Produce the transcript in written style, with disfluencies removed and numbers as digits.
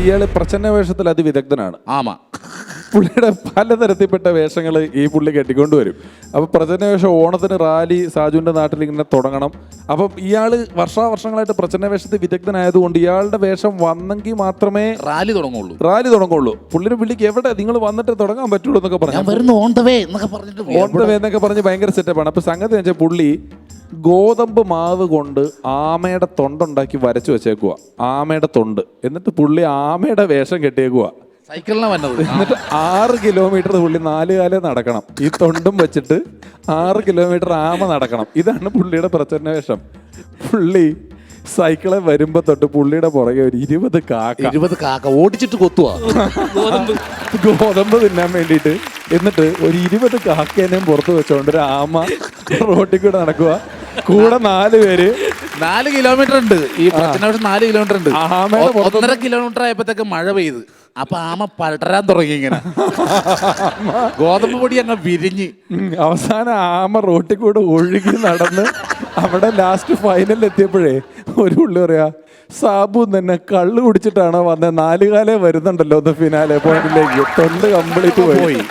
ഇയാള് പ്രച്ഛന്ന വേഷത്തിൽ അതിവിദഗ്ധനാണ്. ആമാ. പുള്ളിയുടെ പലതരത്തിൽപ്പെട്ട വേഷങ്ങൾ ഈ പുള്ളി കെട്ടിക്കൊണ്ടുവരും. അപ്പൊ പ്രച്ഛന്ന വേഷം ഓണത്തിന് റാലി സാജുവിന്റെ നാട്ടിൽ ഇങ്ങനെ തുടങ്ങണം. അപ്പം ഇയാള് വർഷാവർഷങ്ങളായിട്ട് പ്രച്ഛന്ന വേഷത്തിൽ വിദഗ്ധനായതുകൊണ്ട് ഇയാളുടെ വേഷം വന്നെങ്കിൽ മാത്രമേ റാലി തുടങ്ങുള്ളൂ. പുള്ളിയുടെ വിളിക്ക് എവിടെ നിങ്ങൾ വന്നിട്ട് തുടങ്ങാൻ പറ്റുള്ളൂ എന്നൊക്കെ പറഞ്ഞു ഓൺ ദ വേ എന്നൊക്കെ പറഞ്ഞ് ഭയങ്കര സെറ്റപ്പാണ്. അപ്പൊ സംഗതി വെച്ചാൽ പുള്ളി ഗോതമ്പ് മാവ് കൊണ്ട് ആമയുടെ തൊണ്ടുണ്ടാക്കി വരച്ചു വെച്ചേക്കുക. ആമയുടെ തൊണ്ട്. എന്നിട്ട് പുള്ളി ആമയുടെ വേഷം കെട്ടിയേക്കുക. സൈക്കിളിനാണ് വന്നത്. എന്നിട്ട് 6 കിലോമീറ്റർ പുള്ളി 4 കാലം നടക്കണം. ഈ തൊണ്ടും വെച്ചിട്ട് 6 കിലോമീറ്റർ ആമ നടക്കണം. ഇതാണ് പുള്ളിയുടെ പ്രച്ഛന്ന വേഷം. പുള്ളി സൈക്കിളെ വരുമ്പോ തൊട്ട് പുള്ളിയുടെ പുറകെ ഒരു 20 കാക്ക ഓടിച്ചിട്ട് കൊത്തുവാ ഗോതമ്പ് തിന്നാൻ വേണ്ടിയിട്ട്. എന്നിട്ട് ഒരു 20 കാക്കേനെയും പുറത്ത് വെച്ചോണ്ട് ഒരു ആമ റോട്ടിൽ കൂടെ നടക്കുക. കൂടെ 4 പേര്. 4 കിലോമീറ്റർ ഉണ്ട് ഈ പ്രശ്നം. 4 കിലോമീറ്റർ ഉണ്ട്. 1.5 കിലോമീറ്റർ ആയപ്പോഴത്തേക്ക് മഴ പെയ്ത്. അപ്പൊ ആമ പടരാൻ തുടങ്ങി. ഇങ്ങനെ ഗോതമ്പ് പൊടി അങ്ങ് വിരിഞ്ഞ് അവസാനം ആമ റോട്ടിൽ കൂടെ ഒഴുകി നടന്ന് അവിടെ ലാസ്റ്റ് ഫൈനലിൽ എത്തിയപ്പോഴേ ഒരു പുള്ളി പറയാ, സാബു തന്നെ കള്ളു കുടിച്ചിട്ടാണോ വന്നത്? 4 കാലേ വരുന്നുണ്ടല്ലോ ഒന്ന് ഫിനാലെ പോയിന്റിലേക്ക്. തൊണ്ട് കംപ്ലീറ്റ് പോയി.